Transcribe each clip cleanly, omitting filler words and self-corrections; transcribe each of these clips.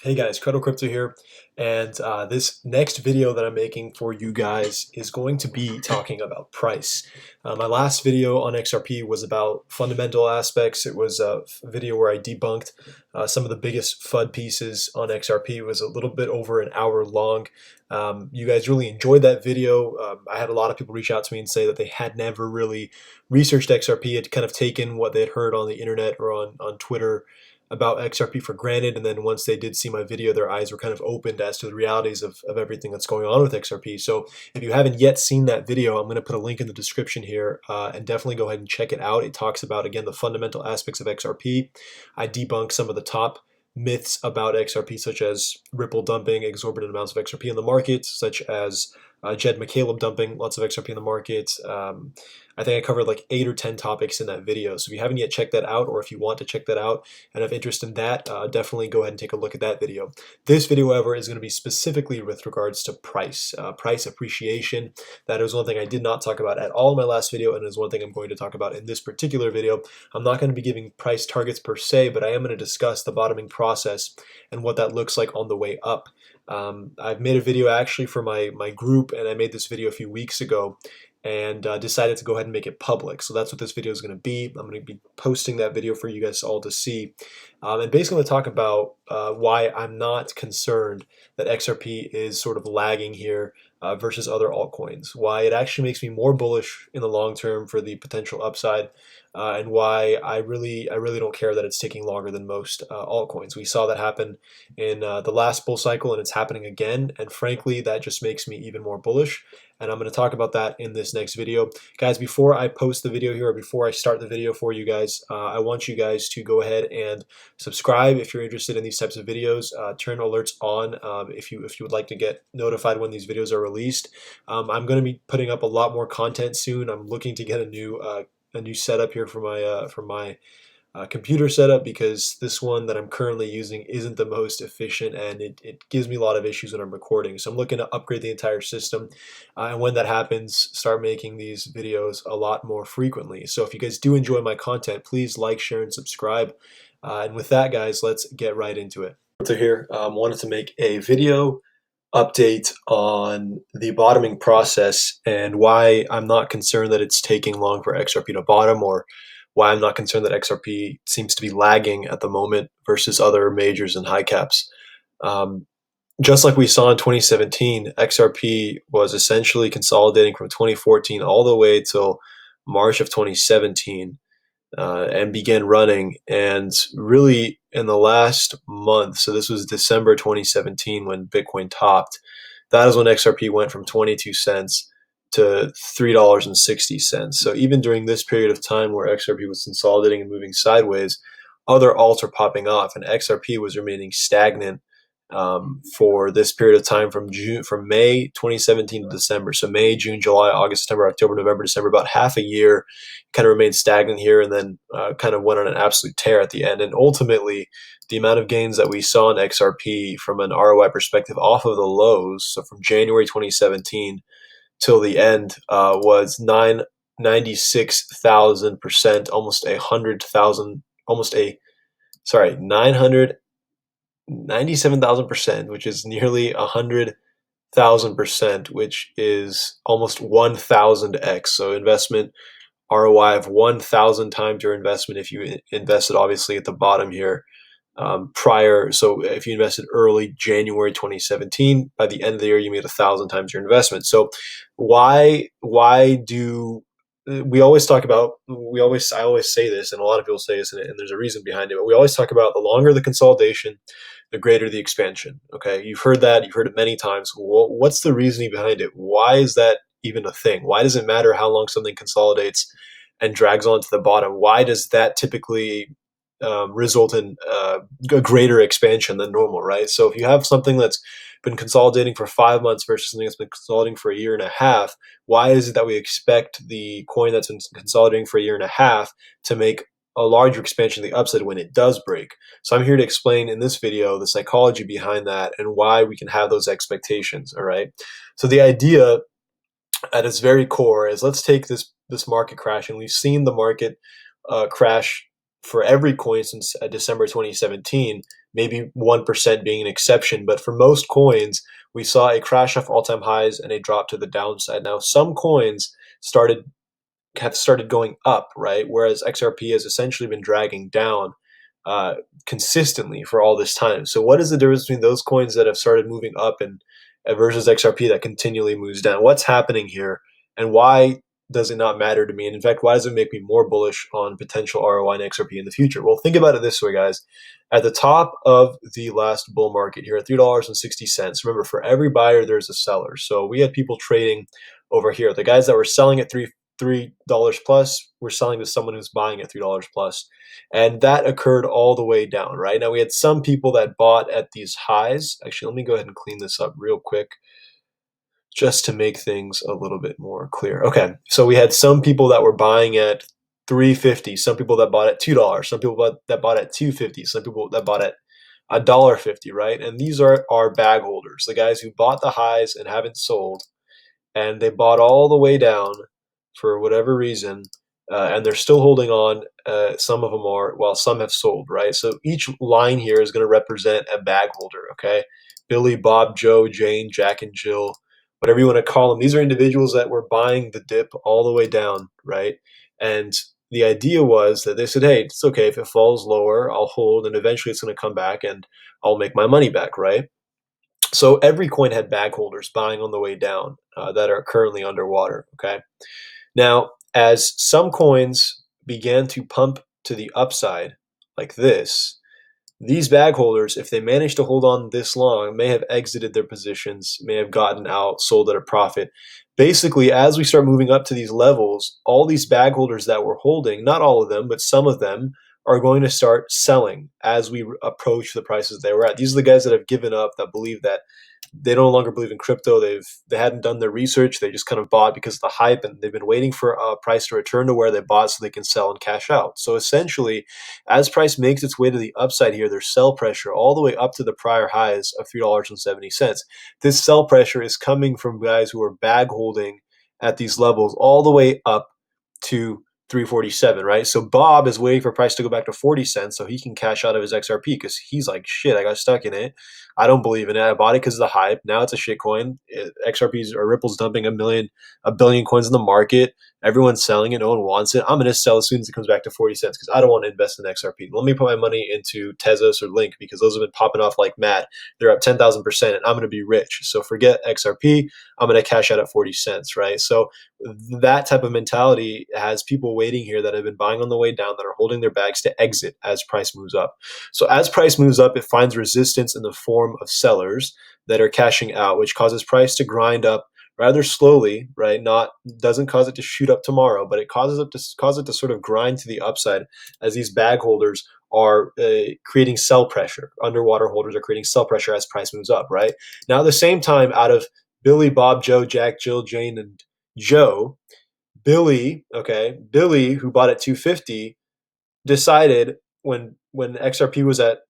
Hey guys, Crypto here, and this next video that I'm making for you guys is going to be talking about price. My last video on XRP was about fundamental aspects. It was a video where I debunked some of the biggest FUD pieces on XRP. It was a little bit over an hour long. You guys really enjoyed that video. I had a lot of people reach out to me and say that they had never really researched XRP, had kind of taken what they had heard on the internet or on Twitter about XRP for granted, and then once they did see my video, their eyes were kind of opened as to the realities of everything that's going on with XRP. So if you haven't yet seen that video, I'm going to put a link in the description here, and definitely go ahead and check it out. It talks about, again, the fundamental aspects of XRP. I debunk some of the top myths about XRP, such as Ripple dumping exorbitant amounts of XRP in the market, such as Jed McCaleb dumping lots of XRP in the market. I think I covered like 8 or 10 topics in that video. So if you haven't yet checked that out, or if you want to check that out and have interest in that, definitely go ahead and take a look at that video. This video, however, is going to be specifically with regards to price appreciation. That is one thing I did not talk about at all in my last video, and is one thing I'm going to talk about in this particular video. I'm not going to be giving price targets per se, but I am going to discuss the bottoming process and what that looks like on the way up. I've made a video actually for my group, and I made this video a few weeks ago, and decided to go ahead and make it public. So that's what this video is going to be. I'm going to be posting that video for you guys all to see. And basically I'm going to talk about why I'm not concerned that XRP is sort of lagging here versus other altcoins. Why it actually makes me more bullish in the long term for the potential upside, and why I really don't care that it's taking longer than most altcoins. We saw that happen in the last bull cycle, and it's happening again. And frankly, that just makes me even more bullish. And I'm going to talk about that in this next video. Guys, before I post the video here, or before I start the video for you guys, I want you guys to go ahead and subscribe if you're interested in these types of videos. Turn alerts on if you would like to get notified when these videos are released. I'm going to be putting up a lot more content soon. I'm looking to get a new setup here for my computer setup, because this one that I'm currently using isn't the most efficient, and it gives me a lot of issues when I'm recording. So I'm looking to upgrade the entire system, and when that happens, start making these videos a lot more frequently. So if you guys do enjoy my content, please like, share, and subscribe. And with that, guys, let's get right into it. So here, wanted to make a video update on the bottoming process and why I'm not concerned that it's taking long for XRP to bottom, or why I'm not concerned that XRP seems to be lagging at the moment versus other majors and high caps. Just like we saw in 2017, XRP was essentially consolidating from 2014 all the way till March of 2017, and began running. And really, in the last month, so this was December 2017 when Bitcoin topped, that is when XRP went from 22 cents to $3.60. So even during this period of time where XRP was consolidating and moving sideways, other alts are popping off, and XRP was remaining stagnant for this period of time from May 2017 to December. So May, June, July, August, September, October, November, December, about half a year, kind of remained stagnant here, and then kind of went on an absolute tear at the end. And ultimately, the amount of gains that we saw in XRP from an ROI perspective off of the lows, so from January 2017 till the end, was 96,000%, almost 100,000, almost a, sorry, 997,000%, which is nearly 100,000%, which is almost 1,000x. So investment ROI of 1,000 times your investment if you invested obviously at the bottom here prior. So if you invested early January 2017, by the end of the year you made 1,000 times your investment. So why do we always talk about, I always say this, and a lot of people say this, and there's a reason behind it, but we always talk about the longer the consolidation, the greater the expansion. Okay, you've heard that, you've heard it many times. Well, what's the reasoning behind it? Why is that even a thing? Why does it matter how long something consolidates and drags on to the bottom? Why does that typically result in a greater expansion than normal, right? So if you have something that's been consolidating for 5 months versus something that's been consolidating for a year and a half, why is it that we expect the coin that's been consolidating for a year and a half to make a larger expansion to the upside when it does break? So I'm here to explain in this video the psychology behind that and why we can have those expectations, all right? So the idea at its very core is, let's take this market crash, and we've seen the market crash for every coin since December 2017, maybe 1% being an exception. But for most coins, we saw a crash off all-time highs and a drop to the downside. Now, some coins have started going up, right? Whereas XRP has essentially been dragging down uh, consistently for all this time. So, what is the difference between those coins that have started moving up and versus XRP that continually moves down? What's happening here, and why does it not matter to me? And in fact, why does it make me more bullish on potential ROI in XRP in the future? Well, think about it this way, guys. At the top of the last bull market here at $3.60, remember, for every buyer, there's a seller. So we had people trading over here. The guys that were selling at $3 plus, we're selling to someone who's buying at $3 plus. And that occurred all the way down, right? Now we had some people that bought at these highs. Actually, let me go ahead and clean this up real quick just to make things a little bit more clear. Okay, so we had some people that were buying at 350, some people that bought at $2, some people that bought at 250, some people that bought at $1.50, right? And these are our bag holders, the guys who bought the highs and haven't sold, and they bought all the way down for whatever reason, and they're still holding on. Some of them are, while some have sold, right? So each line here is going to represent a bag holder, okay? Billy, Bob, Joe, Jane, Jack, and Jill, whatever you want to call them. These are individuals that were buying the dip all the way down, right? And the idea was that they said, hey, it's okay if it falls lower, I'll hold, and eventually it's going to come back and I'll make my money back, right? So every coin had bag holders buying on the way down that are currently underwater, okay? Now, as some coins began to pump to the upside like this, these bag holders, if they managed to hold on this long, may have exited their positions, may have gotten out, sold at a profit. Basically, as we start moving up to these levels, all these bag holders that we're holding, not all of them, but some of them, are going to start selling as we approach the prices they were at. These are the guys that have given up, that believe that they no longer believe in crypto. They hadn't done their research. They just kind of bought because of the hype, and they've been waiting for a price to return to where they bought so they can sell and cash out. So essentially, as price makes its way to the upside here, there's sell pressure all the way up to the prior highs of $3.70. This sell pressure is coming from guys who are bag holding at these levels all the way up to 347, right? So Bob is waiting for price to go back to 40 cents so he can cash out of his XRP because he's like, shit, I got stuck in it. I don't believe in it. I bought it because of the hype. Now it's a shit coin. XRP's or Ripple's dumping a billion coins in the market. Everyone's selling it. No one wants it. I'm going to sell as soon as it comes back to 40 cents because I don't want to invest in XRP. Let me put my money into Tezos or Link because those have been popping off like mad. They're up 10,000% and I'm going to be rich. So forget XRP. I'm going to cash out at 40 cents, right? So that type of mentality has people waiting here that have been buying on the way down, that are holding their bags to exit as price moves up. So as price moves up, it finds resistance in the form of sellers that are cashing out, which causes price to grind up rather slowly, right? Doesn't cause it to shoot up tomorrow, but it causes it to sort of grind to the upside as these bag holders are creating sell pressure. Underwater holders are creating sell pressure as price moves up, right? Now, at the same time, out of Billy, Bob, Joe, Jack, Jill, Jane, and Joe, Billy, who bought at 250, decided when XRP was at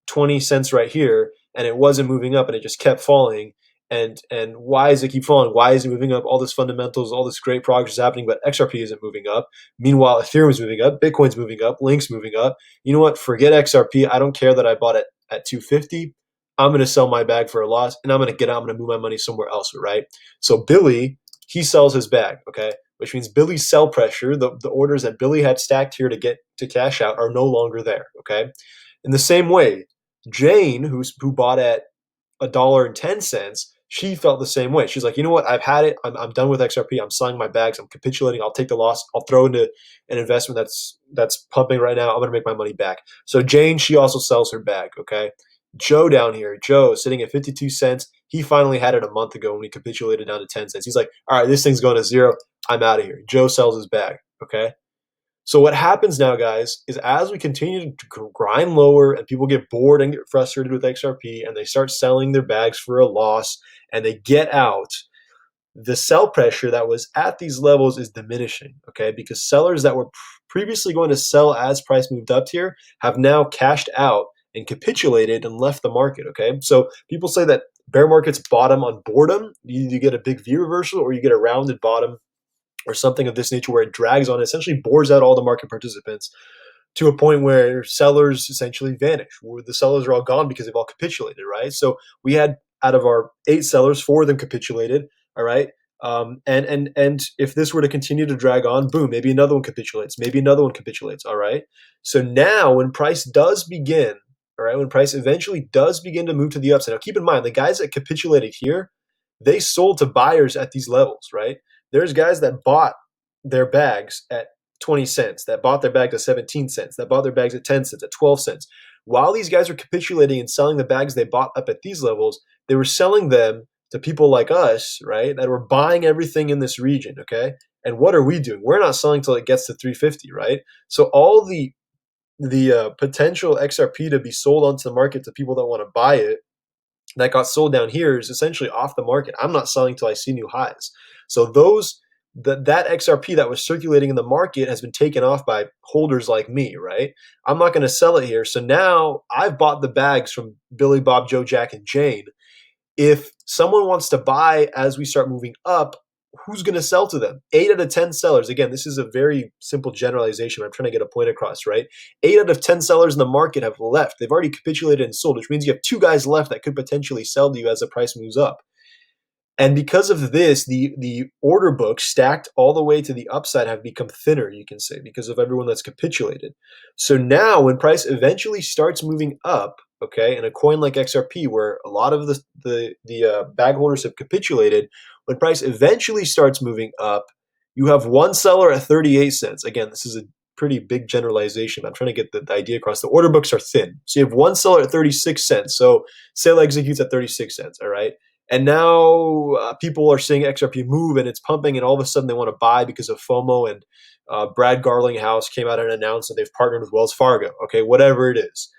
20 cents right here and it wasn't moving up and it just kept falling, and why does it keep falling? Why is it moving up? All this fundamentals, all this great progress is happening, but XRP isn't moving up. Meanwhile, Ethereum is moving up, Bitcoin's moving up, Link's moving up. You know what? Forget XRP. I don't care that I bought it at 250. I'm going to sell my bag for a loss and I'm going to get out. I'm going to move my money somewhere else, right? So Billy, he sells his bag, okay? Which means Billy's sell pressure, the orders that Billy had stacked here to get to cash out, are no longer there, okay? In the same way, Jane, who bought at $1.10, she felt the same way. She's like, you know what? I've had it. I'm done with XRP. I'm selling my bags. I'm capitulating. I'll take the loss. I'll throw into an investment that's pumping right now. I'm going to make my money back. So Jane, she also sells her bag, okay? Joe down here, Joe sitting at 52 cents. He finally had it a month ago when he capitulated down to 10 cents. He's like, all right, this thing's going to zero. I'm out of here. Joe sells his bag, okay? So what happens now, guys, is as we continue to grind lower and people get bored and get frustrated with XRP and they start selling their bags for a loss and they get out, the sell pressure that was at these levels is diminishing, okay? Because sellers that were previously going to sell as price moved up here have now cashed out and capitulated and left the market, okay? So people say that bear markets bottom on boredom. You get a big V reversal or you get a rounded bottom or something of this nature where it drags on, essentially bores out all the market participants. to a point where sellers essentially vanish, where the sellers are all gone because they've all capitulated, right? So we had, out of our 8 sellers, 4 of them capitulated, all right? And if this were to continue to drag on, boom, maybe another one capitulates, maybe another one capitulates, all right? So now when price does begin, all right, when price eventually does begin to move to the upside, now keep in mind, the guys that capitulated here, they sold to buyers at these levels, right? There's guys that bought their bags at 20 cents, that bought their bags at 17 cents, that bought their bags at 10 cents, at 12 cents. While these guys were capitulating and selling the bags they bought up at these levels, they were selling them to people like us, right, that were buying everything in this region, okay? And what are we doing? We're not selling till it gets to 350, right? So all the potential XRP to be sold onto the market to people that want to buy it, that got sold down here, is essentially off the market. I'm not selling till I see new highs. So that XRP that was circulating in the market has been taken off by holders like me, right? I'm not going to sell it here. So now I've bought the bags from Billy, Bob, Joe, Jack, and Jane. If someone wants to buy as we start moving up, who's going to sell to them? 8 out of 10 sellers. Again, this is a very simple generalization. I'm trying to get a point across, right? 8 out of 10 sellers in the market have left. They've already capitulated and sold, which means you have 2 guys left that could potentially sell to you as the price moves up. And because of this, the order books stacked all the way to the upside have become thinner, you can say, because of everyone that's capitulated. So now when price eventually starts moving up, okay, in a coin like XRP, where a lot of the bag holders have capitulated, when price eventually starts moving up, you have one seller at 38 cents. Again, this is a pretty big generalization. I'm trying to get the idea across. The order books are thin. So you have one seller at 36 cents. So sale executes at 36 cents, all right? And now people are seeing XRP move and it's pumping, and all of a sudden they want to buy because of FOMO. And Brad Garlinghouse came out and announced that they've partnered with Wells Fargo. Okay, whatever it is.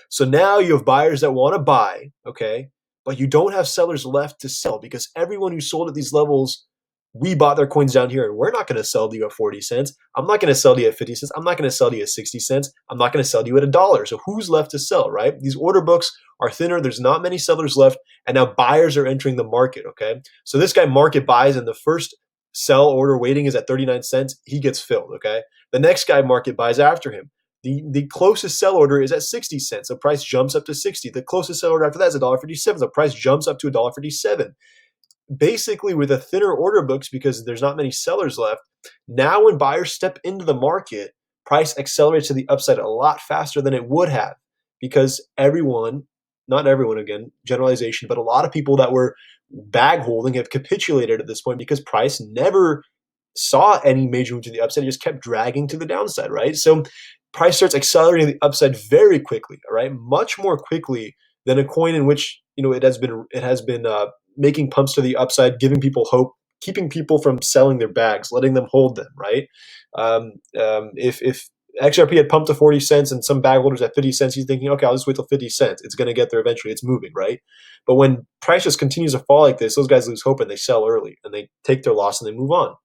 So now you have buyers that want to buy, okay, but you don't have sellers left to sell because everyone who sold at these levels, we bought their coins down here, and we're not going to sell to you at 40 cents. I'm not going to sell to you at 50 cents. I'm not going to sell to you at 60 cents. I'm not going to sell to you at $1. So who's left to sell, right? These order books are thinner. There's not many sellers left, and now buyers are entering the market, okay? So this guy market buys, and the first sell order waiting is at 39 cents. He gets filled, okay? The next guy market buys after him. The closest sell order is at 60 cents. The price jumps up to 60. The closest sell order after that is $1.57. The price jumps up to $1.57. Basically, with a thinner order books, because there's not many sellers left, now when buyers step into the market, price accelerates to the upside a lot faster than it would have, because everyone, not everyone, again, generalization, but a lot of people that were bag holding have capitulated at this point because price never saw any major move to the upside. It just kept dragging to the downside, right? So price starts accelerating the upside very quickly, all right, much more quickly than a coin in which it has been making pumps to the upside, giving people hope, keeping people from selling their bags, letting them hold them, right? If XRP had pumped to 40 cents and some bag holders at 50 cents, he's thinking, okay, I'll just wait till 50 cents. It's going to get there eventually. It's moving, right? But when price just continues to fall like this, those guys lose hope and they sell early and they take their loss and they move on.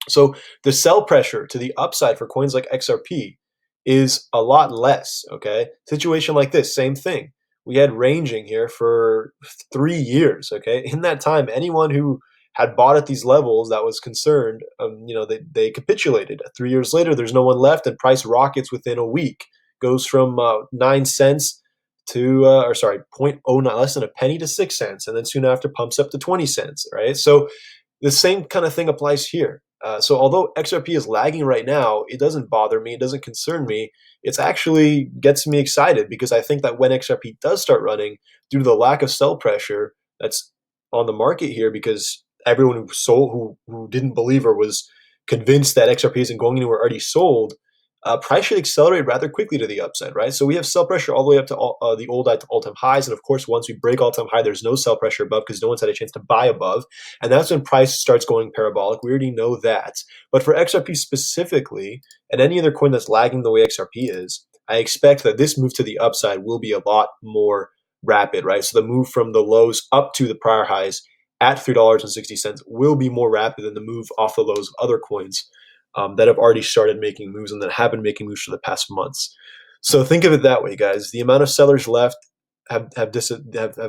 So the sell pressure to the upside for coins like XRP is a lot less, okay? Situation like this, same thing. We had ranging here for 3 years, okay? In that time, anyone who had bought at these levels that was concerned, they capitulated. 3 years later, there's no one left, and price rockets within a week. Goes from 9 cents to, 0.09, less than a penny, to 6 cents, and then soon after pumps up to 20 cents, right? So the same kind of thing applies here. So although XRP is lagging right now, it doesn't bother me. It doesn't concern me. It's actually gets me excited because I think that when XRP does start running, due to the lack of sell pressure that's on the market here, because everyone who sold, who didn't believe or was convinced that XRP isn't going anywhere, already sold, price should accelerate rather quickly to the upside, right? So we have sell pressure all the way up to the old all-time highs. And of course, once we break all-time high, there's no sell pressure above because no one's had a chance to buy above. And that's when price starts going parabolic. We already know that. But for XRP specifically, and any other coin that's lagging the way XRP is, I expect that this move to the upside will be a lot more rapid, right? So the move from the lows up to the prior highs at $3.60 will be more rapid than the move off the lows of other coins that have already started making moves and that have been making moves for the past months. So think of it that way, guys. The amount of sellers left have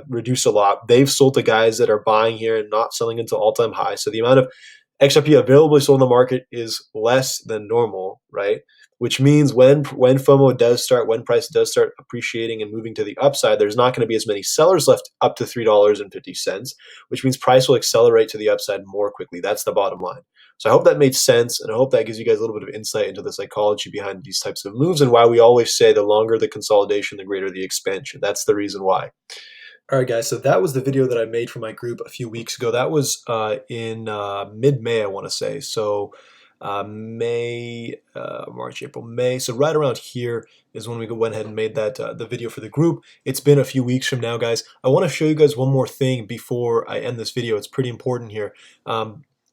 reduced a lot. They've sold to guys that are buying here and not selling into all-time high. So the amount of XRP available sold in the market is less than normal, right? which means when FOMO does start, when price does start appreciating and moving to the upside, there's not going to be as many sellers left up to $3.50, which means price will accelerate to the upside more quickly. That's the bottom line. So I hope that made sense, and I hope that gives you guys a little bit of insight into the psychology behind these types of moves and why we always say the longer the consolidation, the greater the expansion. That's the reason why. All right, guys, so that was the video that I made for my group a few weeks ago. That was in mid-May, I want to say. So March, April, May. So right around here is when we went ahead and made that the video for the group. It's been a few weeks from now, guys. I want to show you guys one more thing before I end this video. It's pretty important here.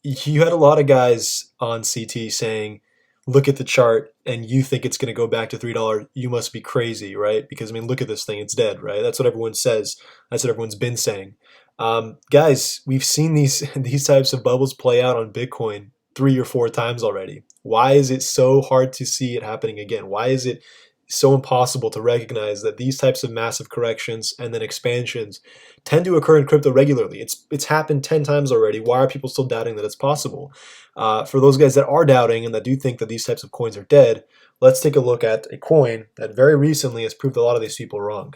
You had a lot of guys on CT saying, look at the chart and you think it's going to go back to $3, you must be crazy, right? Because, I mean, look at this thing, it's dead, right? That's what everyone says. That's what everyone's been saying. Guys, we've seen these types of bubbles play out on Bitcoin 3 or 4 times already. Why is it so hard to see it happening again? Why is it so impossible to recognize that these types of massive corrections and then expansions tend to occur in crypto regularly? It's happened 10 times already. Why are people still doubting that it's possible? For those guys that are doubting and that do think that these types of coins are dead, let's take a look at a coin that very recently has proved a lot of these people wrong.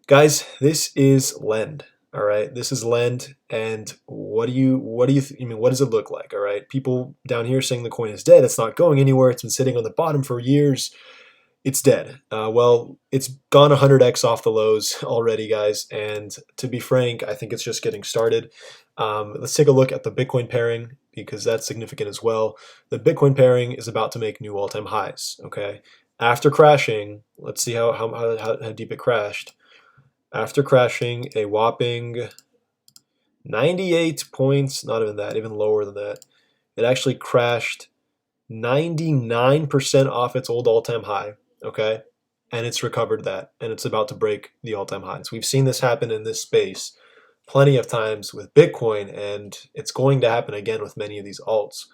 Guys, this is Lend. All right, this is Lend, and what does it look like? All right, people down here saying the coin is dead. It's not going anywhere. It's been sitting on the bottom for years. It's dead. Well, it's gone 100x off the lows already, guys. And to be frank, I think it's just getting started. Let's take a look at the Bitcoin pairing because that's significant as well. The Bitcoin pairing is about to make new all-time highs. Okay, after crashing, let's see how deep it crashed. After crashing a whopping 98 points, not even that, even lower than that, it actually crashed 99% off its old all-time high, okay? And it's recovered that, and it's about to break the all-time highs. We've seen this happen in this space plenty of times with Bitcoin, and it's going to happen again with many of these alts.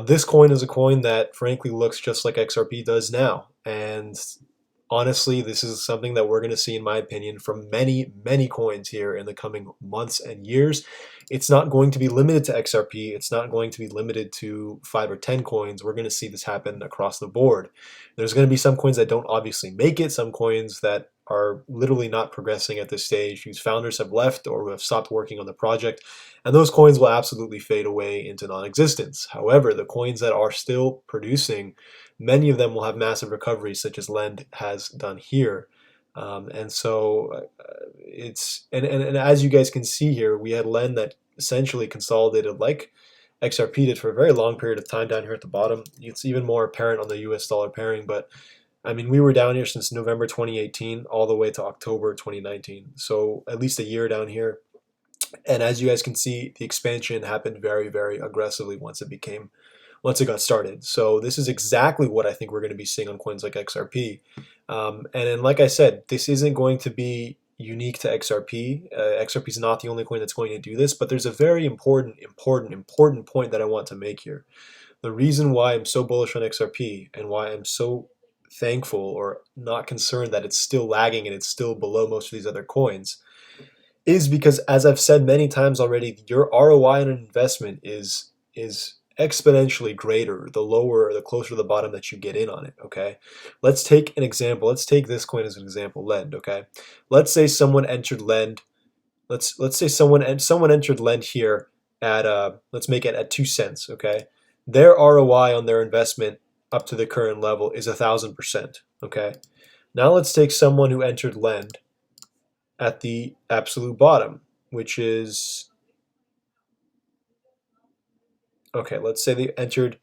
This coin is a coin that frankly looks just like XRP does now, and honestly, this is something that we're going to see, in my opinion, from many, many coins here in the coming months and years. It's not going to be limited to XRP. It's not going to be limited to 5 or 10 coins. We're going to see this happen across the board. There's going to be some coins that don't obviously make it, some coins that are literally not progressing at this stage, whose founders have left or have stopped working on the project, and those coins will absolutely fade away into non-existence. However, the coins that are still producing, many of them will have massive recoveries, such as Lend has done here. And so it's and as you guys can see here, we had Lend that essentially consolidated like XRP did for a very long period of time down here at the bottom. It's even more apparent on the US dollar pairing, but I mean, we were down here since November 2018 all the way to October 2019. So at least a year down here. And as you guys can see, the expansion happened very, very aggressively once it got started. So this is exactly what I think we're going to be seeing on coins like XRP. And then, like I said, this isn't going to be unique to XRP. XRP is not the only coin that's going to do this, but there's a very important point that I want to make here. The reason why I'm so bullish on XRP and why I'm so thankful or not concerned that it's still lagging and it's still below most of these other coins is because, as I've said many times already, your ROI on an investment is exponentially greater the lower or the closer to the bottom that you get in on it. Okay, let's take an example. Let's take this coin as an example, Lend. Okay, let's say someone entered Lend. Let's say someone entered Lend here at let's make it at 2 cents. Okay, their ROI on their investment up to the current level is 1,000%. Okay, now let's take someone who entered Lend at the absolute bottom, which is, okay, let's say they entered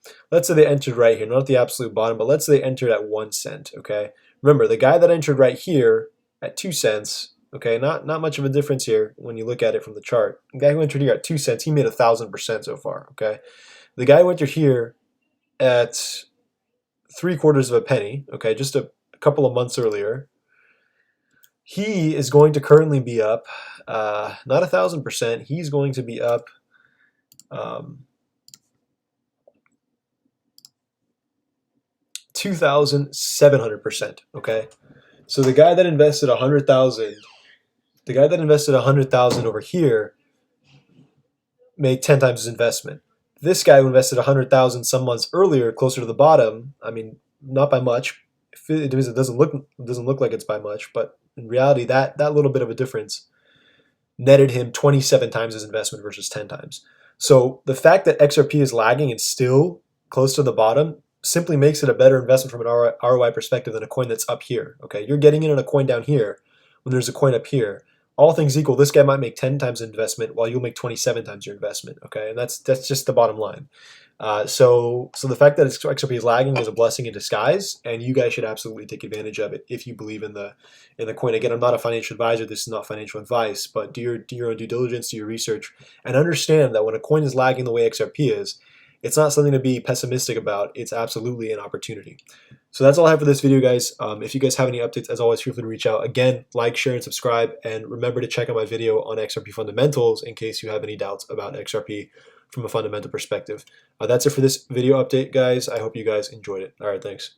right here, not at the absolute bottom, but let's say they entered at 1 cent. Okay, remember the guy that entered right here at 2 cents. Okay, not much of a difference here when you look at it from the chart. The guy who entered here at 2 cents, he made 1,000% so far. Okay, the guy who entered here at 3/4 of a penny. Okay, just a couple of months earlier, he is going to currently be up, not 1,000%. He's going to be up 2,700%. Okay, so the guy that invested 100,000, over here made 10 times his investment. this guy who invested 100,000 some months earlier, closer to the bottom, I mean, not by much. It doesn't look like it's by much, but in reality, that little bit of a difference netted him 27 times his investment versus 10 times. So the fact that XRP is lagging and still close to the bottom simply makes it a better investment from an ROI perspective than a coin that's up here. Okay, you're getting in on a coin down here when there's a coin up here. All things equal, this guy might make 10 times investment while you'll make 27 times your investment. Okay, and that's just the bottom line. So the fact that XRP is lagging is a blessing in disguise, and you guys should absolutely take advantage of it if you believe in the coin. Again, I'm not a financial advisor. This is not financial advice, but do your own due diligence, do your research, and understand that when a coin is lagging the way XRP is, it's not something to be pessimistic about. It's absolutely an opportunity. So that's all I have for this video, guys. If you guys have any updates, as always, feel free to reach out. Again, like, share, and subscribe. And remember to check out my video on XRP fundamentals in case you have any doubts about XRP from a fundamental perspective. That's it for this video update, guys. I hope you guys enjoyed it. All right, thanks.